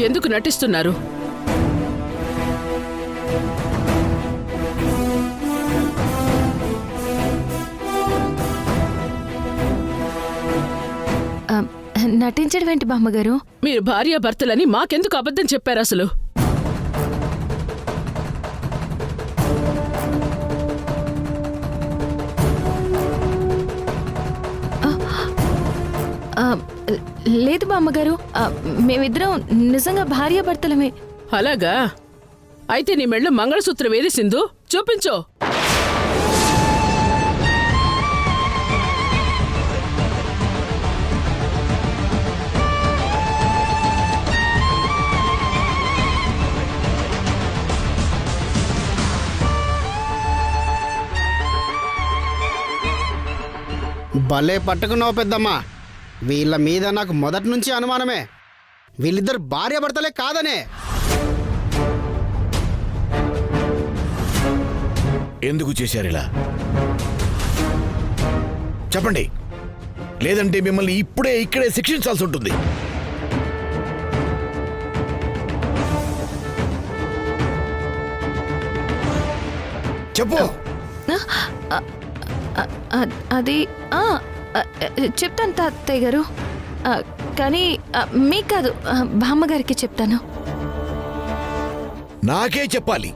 ఎందుకు నటిస్తున్నారు? నటించడం ఏంటి బామ్మగారు? మీరు భార్యాభర్తలని మాకెందుకు అబద్ధం చెప్పారు అసలు? లేదు బామ్మగారు, మేమిద్దరం నిజంగా భార్యాభర్తలమే. అలాగా? అయితే నీ మెళ్ళో మంగళసూత్రం ఏది సింధు? చూపించో. భలే పట్టుకున్నావు పెద్దమ్మా. వీళ్ళ మీద నాకు మొదటి నుంచి అనుమానమే. వీళ్ళిద్దరు భార్యాభర్తలే కాదనే. ఎందుకు చేశారు ఇలా? చెప్పండి, లేదంటే మిమ్మల్ని ఇక్కడే శిక్షించాల్సి ఉంటుంది. చెప్పు. అది చెప్తాను తాతయ్య గారు, కానీ మీకు కాదు, బామ్మగారికి చెప్తాను. నాకే చెప్పాలి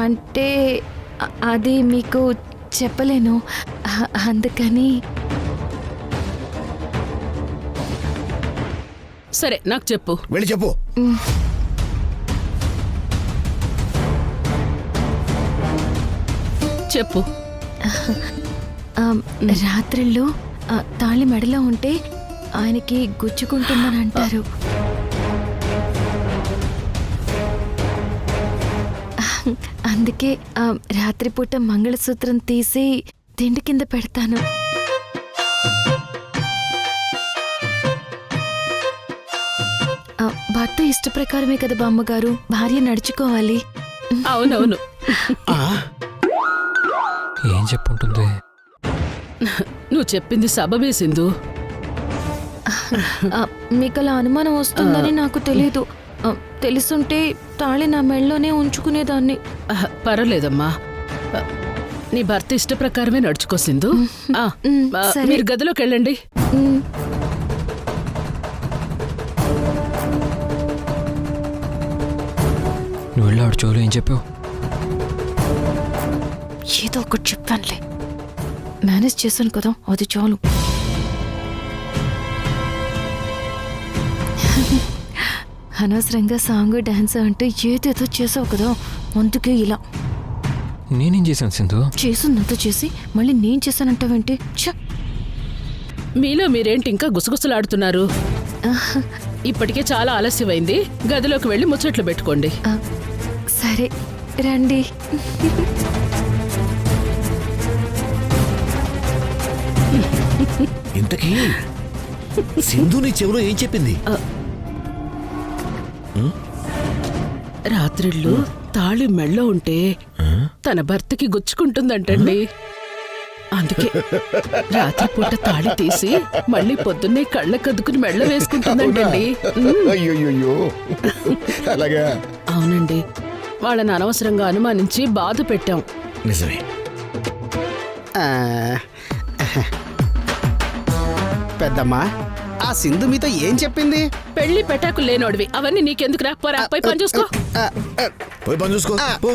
అంటే అది మీకు చెప్పలేను, అందుకని. సరే, నాకు చెప్పు. వెళ్ళి చెప్పు. చెప్పు. రాత్రిళ్ళు తాళి మెడలో ఉంటే ఆయనకి గుచ్చుకుంటుందని అంటారు. అందుకే రాత్రిపూట మంగళసూత్రం తీసి తిండి కింద పెడతాను. భర్త ఇష్ట ప్రకారమే కదా బామ్మగారు భార్య నడుచుకోవాలి. అవునవును. ఏం చెప్పుంటుంది? నువ్వు చెప్పింది సబబే సింధు. మీకు అలా అనుమానం వస్తుందని నాకు తెలీదు. తెలుసుంటే తాళి నా మెళ్ళలోనే ఉంచుకునేదాన్ని. పర్వాలేదమ్మా, నీ భర్త ఇష్ట ప్రకారమే నడుచుకో సింధు. మీరు గదిలోకి వెళ్ళండి. నువ్వు వెళ్ళాడు చోలు ఏం చెప్పావు? ఏదో ఒకటి చెప్పానులే, మేనేజ్ చేశాను కదా, అది చాలు. అనవసరంగా సాంగ్ డాన్స్ అంటే ఏదేదో చేసావు కదా, అందుకే ఇలా. నేనేం చేశాను సింధు? చేసిందంతా చేసి మళ్ళీ నేను చేశానంటావేంటి? మీలో మీరేంటి ఇంకా గుసగుసలాడుతున్నారు? ఇప్పటికే చాలా ఆలస్యమైంది. గదిలోకి వెళ్ళి ముచ్చట్లు పెట్టుకోండి. సరే రండి. ఇంతకీ సింధు నీ చెవిలో ఏం చెప్పింది? రాత్రిళ్ళు తాళి మెళ్ళో ఉంటే తన భర్తకి గుచ్చుకుంటుందంటండి. అందుకే రాత్రిపూట తాళి తీసి మళ్ళీ పొద్దున్నే కళ్ళకద్దుకుని మెళ్ళ వేసుకుంటుందంటండి. అయ్యో, అలాగా? అవునండి, వాళ్ళని అనవసరంగా అనుమానించి బాధ పెట్టాం. నిజమే. పెద్దమ్మా, ఆ సింధు మీతో ఏం చెప్పింది? పెళ్లి పెటాకులు లేనోడివి, అవన్నీ నీకెందుకురా? పోరా, పోయి పని చూసుకో. పోయి పని చూసుకో. పో.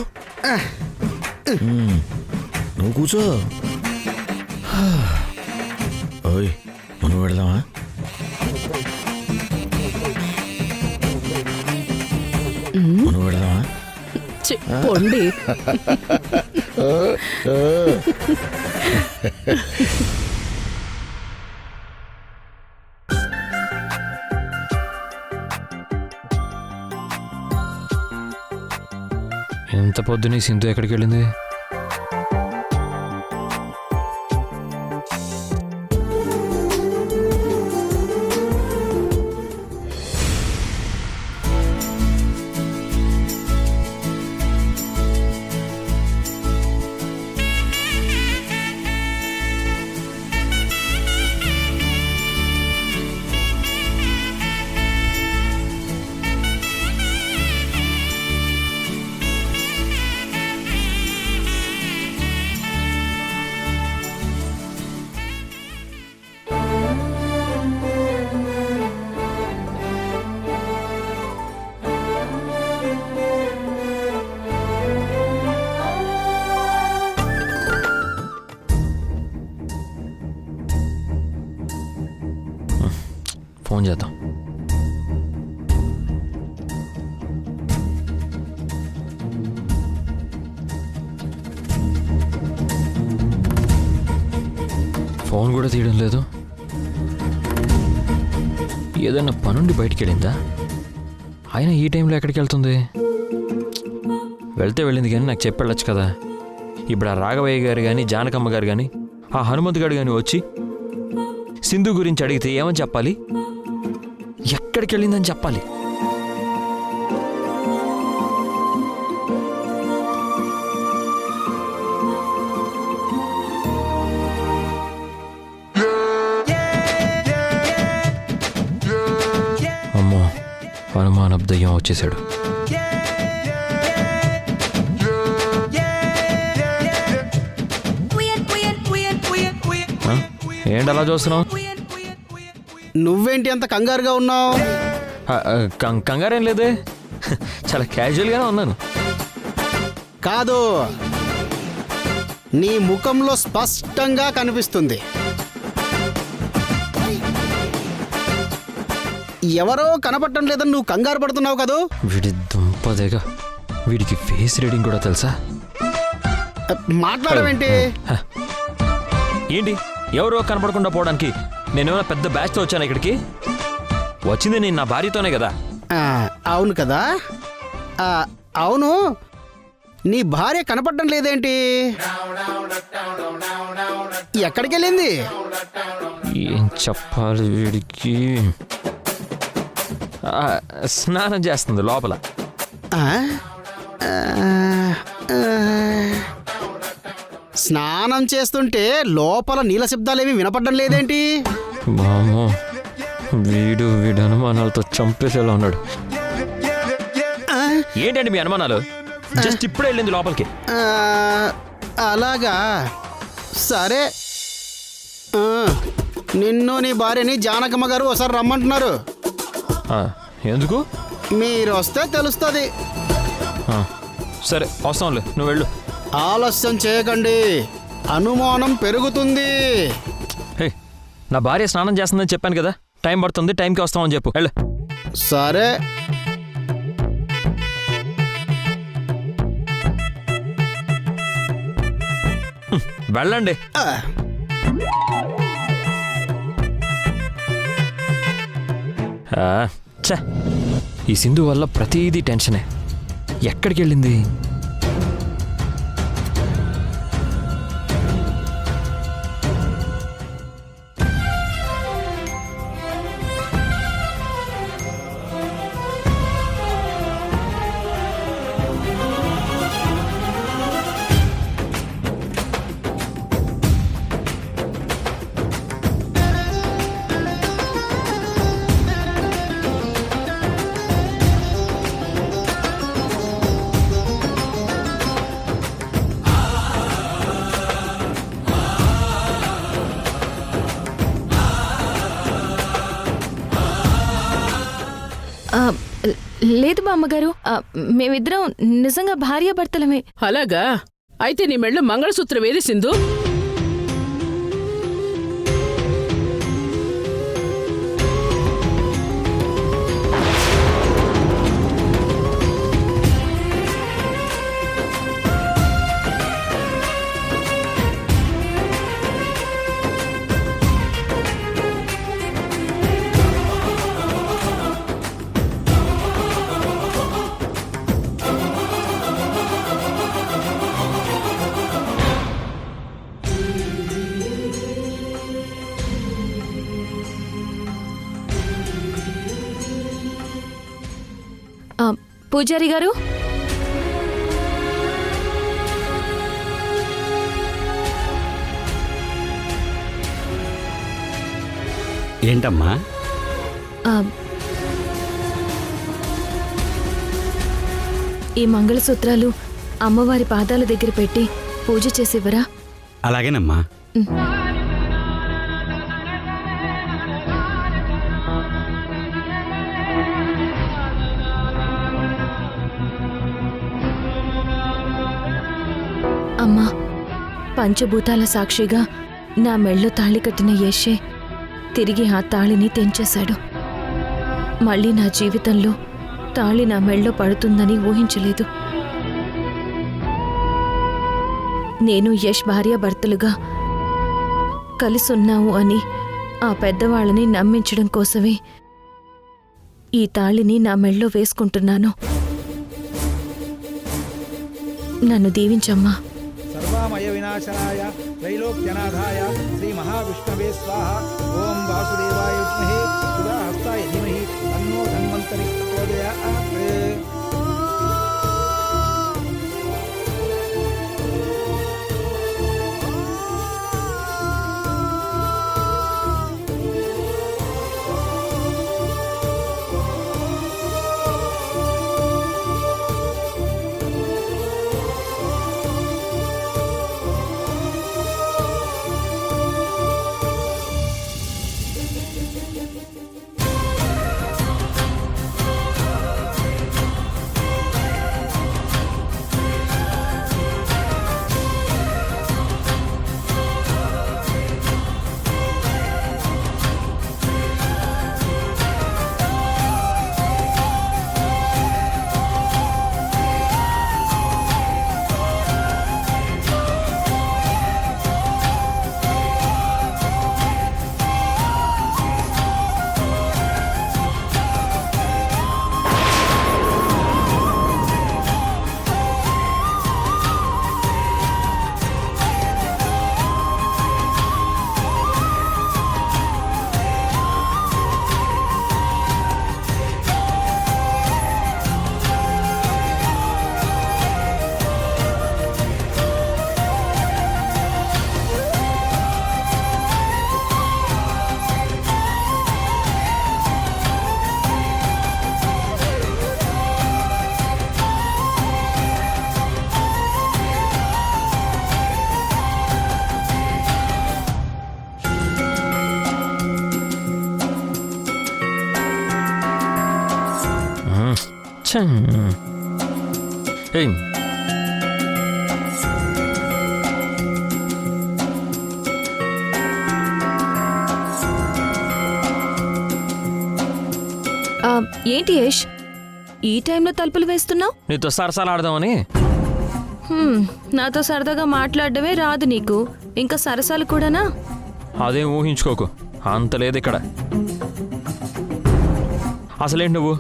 నువ్వు కూర్చో. ఓయ్, మనం వెళదామా? మనం వెళదామా? పొండి. ఎంత పొద్దునే సింధు ఎక్కడికి వెళ్ళింది? చేద్దాం. ఫోన్ కూడా తీయడం లేదు. ఏదైనా పనుండి బయటికి వెళ్ళిందా? అయినా ఈ టైంలో ఎక్కడికి వెళ్తుంది? వెళ్తే వెళ్ళింది కానీ నాకు చెప్పి వెళ్ళొచ్చు కదా. ఇప్పుడు ఆ రాఘవయ్య గారు కానీ జానకమ్మ గారు కానీ ఆ హనుమంత్ గారు కానీ వచ్చి సింధు గురించి అడిగితే ఏమని చెప్పాలి? ఎక్కడికి వెళ్ళిందని చెప్పాలి. అమ్మో, అనుమానబ్దయ్యం వచ్చేసాడు. ఏంటి అలా చూస్తున్నావు? నువ్వేంటి అంత కంగారుగా ఉన్నావు? కంగారేం లేదే, చాలా క్యాజువల్గానే ఉన్నాను. కాదు, నీ ముఖంలో స్పష్టంగా కనిపిస్తుంది ఎవరో కనపడటం లేదని నువ్వు కంగారు పడుతున్నావు కదూ. వీడి దుంపదేగా, వీడికి ఫేస్ రీడింగ్ కూడా తెలుసా? మాట్లాడవేంటి? ఏంటి ఎవరో కనపడకుండా పోవడానికి నేనేమైనా పెద్ద బ్యాచ్తో వచ్చాను ఇక్కడికి? వచ్చింది నేను నా భార్యతోనే కదా. అవును కదా. అవును, నీ భార్య కనపడటం లేదేంటి? ఎక్కడికి వెళ్ళింది? ఏం చెప్పాలి వీడికి? స్నానం చేస్తుంది లోపల. స్నానం చేస్తుంటే లోపల నీళ్ళ శబ్దాలేమీ వినపడడం లేదేంటి? మామో, వీడు అనుమానాలతో చంపేసేలా ఉన్నాడు. ఏంటండి మీ అనుమానాలు? జస్ట్ ఇప్పుడే వెళ్ళింది లోపలికి. అలాగా, సరే. నిన్ను నీ భార్యని జానకమ్మ గారు ఒకసారి రమ్మంటున్నారు. ఎందుకు? మీరు వస్తే తెలుస్తుంది. సరే వస్తాంలే, నువ్వు వెళ్ళు. ఆలస్యం చేయకండి, అనుమానం పెరుగుతుంది. నా భార్య స్నానం చేస్తుందని చెప్పాను కదా, టైం పడుతుంది, టైంకి వస్తామని చెప్పు. వెళ్ళు. సరే. వెళ్ళండి. ఈ సింధు వల్ల ప్రతిదీ టెన్షనే. ఎక్కడికి వెళ్ళింది? లేదు మా అమ్మగారు, మేమిద్దరం నిజంగా భార్యాభర్తలమే. అలాగా? అయితే నీ మెళ్ళ మంగళసూత్రం ఏది సింధు? పూజారి గారు, ఏంటమ్మా? ఈ మంగళసూత్రాలు అమ్మవారి పాదాల దగ్గర పెట్టి పూజ చేసివ్వరా? అలాగేనమ్మా. అమ్మా, పంచభూతాల సాక్షిగా నా మెళ్ళో తాళి కట్టిన యేషే తిరిగి ఆ తాళిని తెంచేశాడు. మళ్ళీ నా జీవితంలో తాళి నా మెళ్ళో పడుతుందని ఊహించలేదు. నేను యష్ భార్యాభర్తలుగా కలిసున్నాము అని ఆ పెద్దవాళ్ళని నమ్మించడం కోసమే ఈ తాళిని నా మెళ్ళో వేసుకుంటున్నాను. నన్ను దీవించమ్మా. సర్వామయ వినాశనాయ త్రైలోక్యనాథాయ శ్రీ మహావిష్ణవే స్వాహ. ఓం వాసుదేవాయ విద్మహే సుధాహస్తాయ ధీమహి తన్నో ధన్వంతరి ప్రచోదయాత్. ఏయ్, ఏంటి యష్, ఈ టైంలో తలుపులు వేస్తున్నావు? నీతో సరసాలు ఆడదామని. నాతో సరదాగా మాట్లాడడమే రాదు నీకు, ఇంకా సరసాలు కూడానా? అదేం ఊహించుకోకు, అంత లేదు ఇక్కడ. అసలేంటి నువ్వు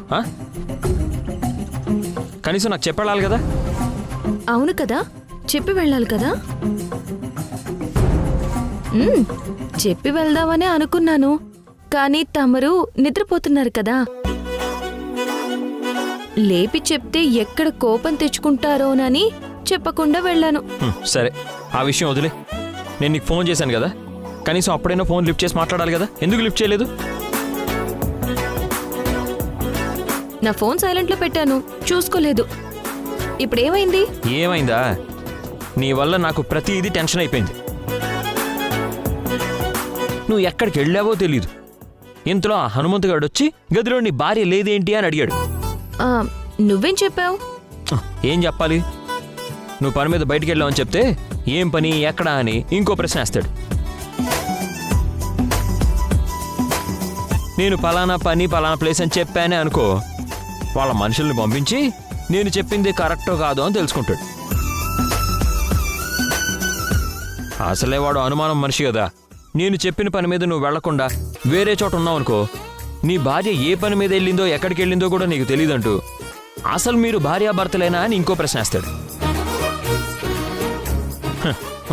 కనీసం నాకు చెప్పాలి కదా. అవును కదా, చెప్పి వెళ్ళాలి కదా. చెప్పి వెళ్దామనే అనుకున్నాను, కానీ తమరు నిద్రపోతున్నారు కదా. లేపి చెప్తే ఎక్కడ కోపం తెచ్చుకుంటారోనని చెప్పకుండా వెళ్ళాను. సరే, ఆ విషయం వదిలే. నేను నీకు ఫోన్ చేశాను కదా, కనీసం అప్పుడైనా ఫోన్ లిఫ్ట్ చేసి మాట్లాడాలి కదా. ఎందుకు లిఫ్ట్ చేయలేదు? నా ఫోన్ సైలెంట్లో పెట్టాను, చూసుకోలేదు. ఇప్పుడేమైంది? ఏమైందా? నీ వల్ల నాకు ప్రతిదీ టెన్షన్ అయిపోయింది. నువ్వు ఎక్కడికి వెళ్ళావో తెలీదు. ఇంతలో ఆ హనుమంతుగాడు వచ్చి గదిలో నీ భార్య లేదేంటి అని అడిగాడు. నువ్వేం చెప్పావు? ఏం చెప్పాలి? నువ్వు పని మీద బయటికి వెళ్ళావని చెప్తే ఏం పని, ఎక్కడా అని ఇంకో ప్రశ్న వేస్తాడు. నేను పలానా పని పలానా ప్లేస్ అని చెప్పానే అనుకో, వాళ్ళ మనుషుల్ని పంపించి నేను చెప్పింది కరెక్టో కాదో అని తెలుసుకుంటాడు. అసలే వాడు అనుమానం మనిషి కదా. నేను చెప్పిన పని మీద నువ్వు వెళ్లకుండా వేరే చోట ఉన్నావు అనుకో, నీ భార్య ఏ పని మీద వెళ్ళిందో ఎక్కడికి వెళ్ళిందో కూడా నీకు తెలియదంటూ అసలు మీరు భార్యాభర్తలేనా అని ఇంకో ప్రశ్న వేస్తాడు.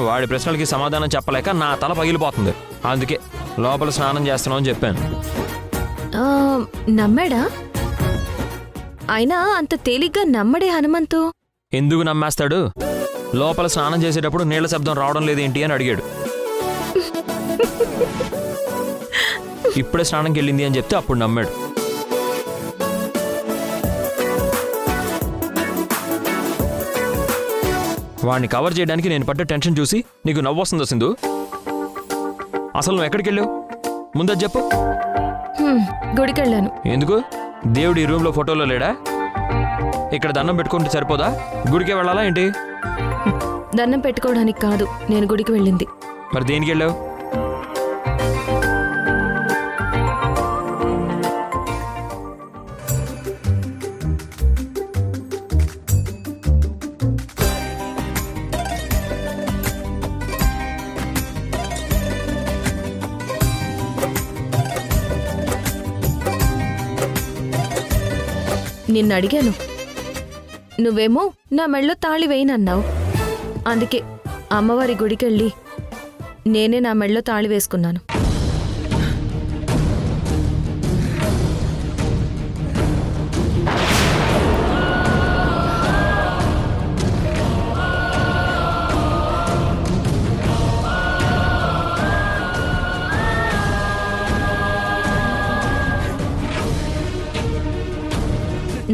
వాడి ప్రశ్నలకి సమాధానం చెప్పలేక నా తల పగిలిపోతుంది. అందుకే లోపల స్నానం చేస్తున్నావు అని చెప్పాను. నమ్మాడా? అయినా అంత తేలిగ్గా నమ్మడే హనుమంతు. ఎందుకు నమ్మేస్తాడు? లోపల స్నానం చేసేటప్పుడు నీళ్ల శబ్దం రావడం లేదేంటి అని అడిగాడు. ఇప్పుడే స్నానంకి వెళ్ళింది అని చెప్తే అప్పుడు నమ్మాడు. వాడిని కవర్ చేయడానికి నేను పడ్డ టెన్షన్ చూసి నీకు నవ్వొస్తుందో సింధు? అసలు నువ్వు ఎక్కడికి వెళ్ళావు ముందది చెప్పు. గుడికెళ్ళాను. ఎందుకు? దేవుడు ఈ రూమ్లో ఫోటోలో లేడా? ఇక్కడ దండం పెట్టుకుంటే సరిపోదా? గుడికే వెళ్ళాలా ఏంటి? దండం పెట్టుకోవడానికి కాదు నేను గుడికి వెళ్ళింది. మరి దేనికి వెళ్ళావు? నిన్ను అడిగాను, నువ్వేమో నా మెళ్ళో తాళి వేయనన్నావు. అందుకే అమ్మవారి గుడికెళ్ళి నేనే నా మెళ్ళో తాళి వేసుకున్నాను.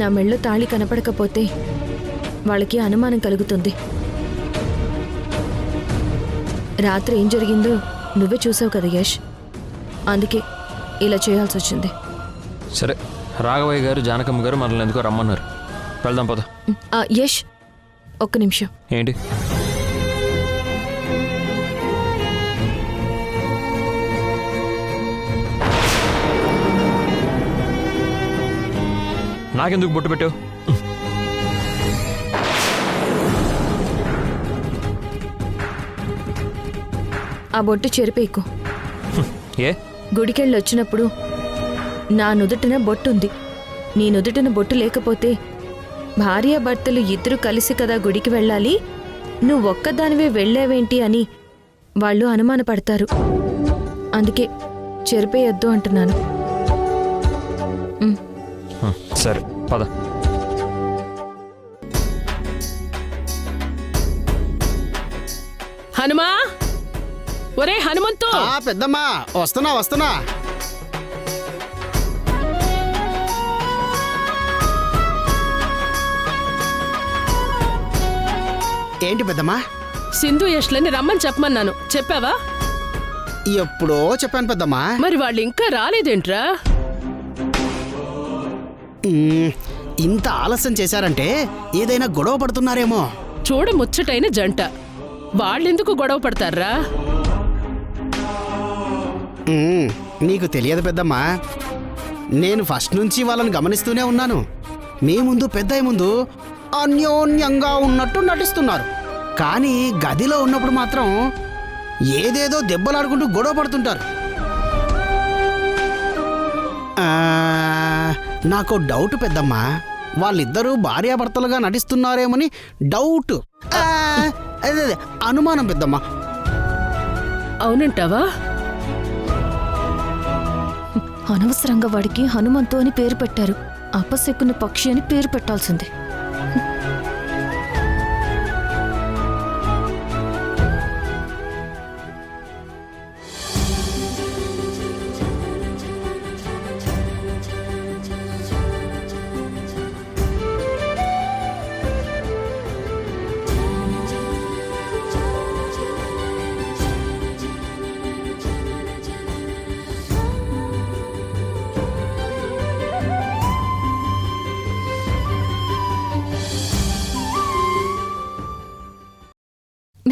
నా మెళ్ళో తాళి కనపడకపోతే వాళ్ళకి అనుమానం కలుగుతుంది. రాత్రి ఏం జరిగిందో నువ్వే చూసావు కదా యష్, అందుకే ఇలా చేయాల్సి వచ్చింది. సరే, రాఘవయ్య గారు జానకమ్మ గారు మనల్ని ఎందుకో రమ్మన్నారు, వెళ్దాం పద. యష్, ఒక్క నిమిషం. ఏంటి? నాకెందుకు బొట్టు పెట్టావు? ఆ బొట్టు చెరిపేకు. ఏ? గుడికెళ్ళి వచ్చినప్పుడు నా నుదుటిన బొట్టుంది, నీ నుదుటిన బొట్టు లేకపోతే భార్యాభర్తలు ఇద్దరు కలిసి కదా గుడికి వెళ్ళాలి, నువ్వొక్కదానివే వెళ్ళావేంటి అని వాళ్ళు అనుమానపడతారు. అందుకే చెరిపేయొద్దు అంటున్నాను. సరే పద. హనుమా, ఒరే హనుమంతు! పెద్దమ్మా, వస్తున్నా వస్తున్నా. ఏంటి పెద్దమ్మా? సింధు యష్లని రమ్మని చెప్పమన్నాను, చెప్పావా? ఎప్పుడో చెప్పాను పెద్దమ్మా. మరి వాళ్ళు ఇంకా రాలేదేంట్రా? ఇంత ఆలస్యం చేశారంటే ఏదైనా గొడవ పడుతున్నారేమో. చూడ ముచ్చటైన జంట, వాళ్ళెందుకు గొడవ పడతారా? నీకు తెలియదు పెద్దమ్మా, నేను ఫస్ట్ నుంచి వాళ్ళని గమనిస్తూనే ఉన్నాను. మీ ముందు పెద్దయ్య ముందు అన్యోన్యంగా ఉన్నట్టు నటిస్తున్నారు, కానీ గదిలో ఉన్నప్పుడు మాత్రం ఏదేదో దెబ్బలాడుకుంటూ గొడవ పడుతుంటారు. నాకు డౌట్ పెద్దమ్మా, వాళ్ళిద్దరూ భార్యాభర్తలుగా నటిస్తున్నారేమని డౌట్. అదే అనుమానం పెద్దమ్మా. అవునంటావా? అనవసరంగా వాడికి హనుమంతు అని పేరు పెట్టారు, అపశకున పక్షి అని పేరు పెట్టాల్సింది.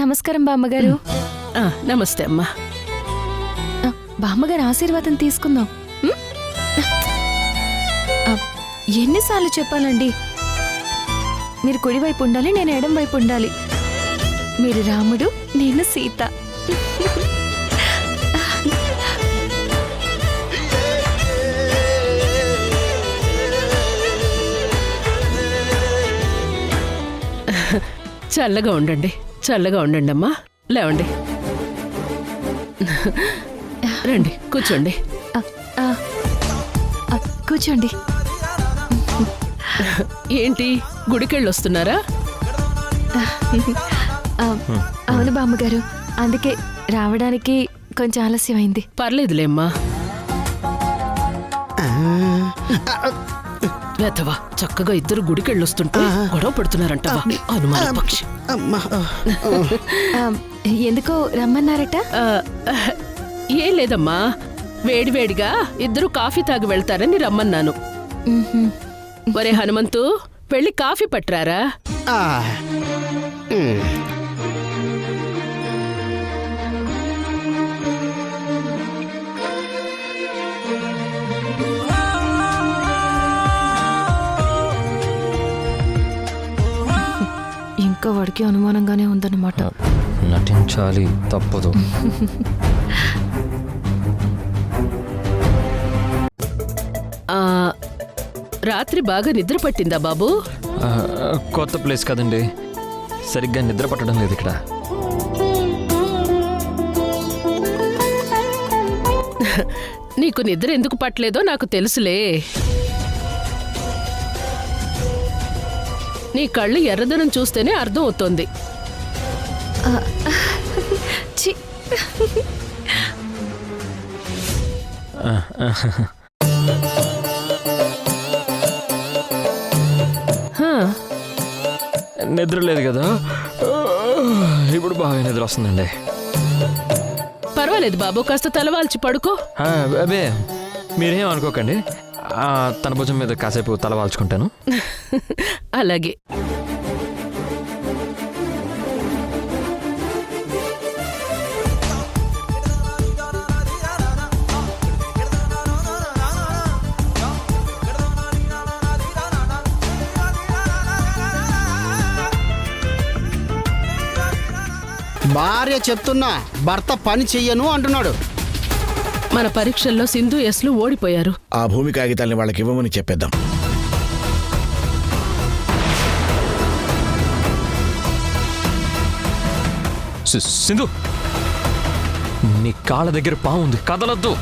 నమస్కారం బామ్మగారు. నమస్తే అమ్మా. బామ్మగారు ఆశీర్వాదం తీసుకుందాం. ఎన్నిసార్లు చెప్పాలండి, మీరు కుడివైపు ఉండాలి, నేను ఎడం వైపు ఉండాలి. మీరు రాముడు, నేను సీత. చల్లగా ఉండండి, చల్లగా ఉండండి అమ్మా. లేవండి, రండి కూర్చోండి. కూర్చోండి. ఏంటి, గుడికెళ్ళొస్తున్నారా? అవును బామ్మగారు, అందుకే రావడానికి కొంచెం ఆలస్యమైంది. పర్లేదులేమ్మా. వేతవా, చక్కగా ఇద్దరు గుడికెళ్ళొస్తుంటే గొడవ పడుతున్నారంటవా? అనుమాన పక్షి. ఎందుకో రమ్మన్నారట? ఏం లేదమ్మా, వేడివేడిగా ఇద్దరు కాఫీ తాగి వెళ్తారని రమ్మన్నాను. ఒరే హనుమంతు, వెళ్ళి కాఫీ పట్టరారా? ఇంకా వాడికి అనుమానంగానే ఉందన్నమాట. నటించాలి, తప్పదు. రాత్రి బాగా నిద్ర పట్టిందా బాబు? ఆ, కొత్త ప్లేస్ కదండి, సరిగ్గా నిద్ర పట్టడం లేదు ఇక్కడ. నీకు నిద్ర ఎందుకు పట్టలేదో నాకు తెలుసులే. నీ కళ్ళు ఎర్రదనం చూస్తేనే అర్థం అవుతోంది. ఛీ, హా, నిద్ర లేదు కదా, ఇప్పుడు బాగా నిద్ర వస్తుందండి. పర్వాలేదు బాబు, కాస్త తలవాల్చి పడుకో. ఆ, అబే మీరేం అనుకోకండి, తన భుజం మీద కాసేపు తల వాల్చుకుంటాను. అలాగే. భార్య చెప్తున్నా భర్త పని చెయ్యను అంటున్నాడు. మన పరీక్షల్లో సింధు ఎస్లు ఓడిపోయారు. ఆ భూమి కాగితాల్ని వాళ్ళకి ఇవ్వమని చెప్పేద్దాం. సింధు, నీ కాళ్ళ దగ్గర పాము ఉంది, కదలొద్దు.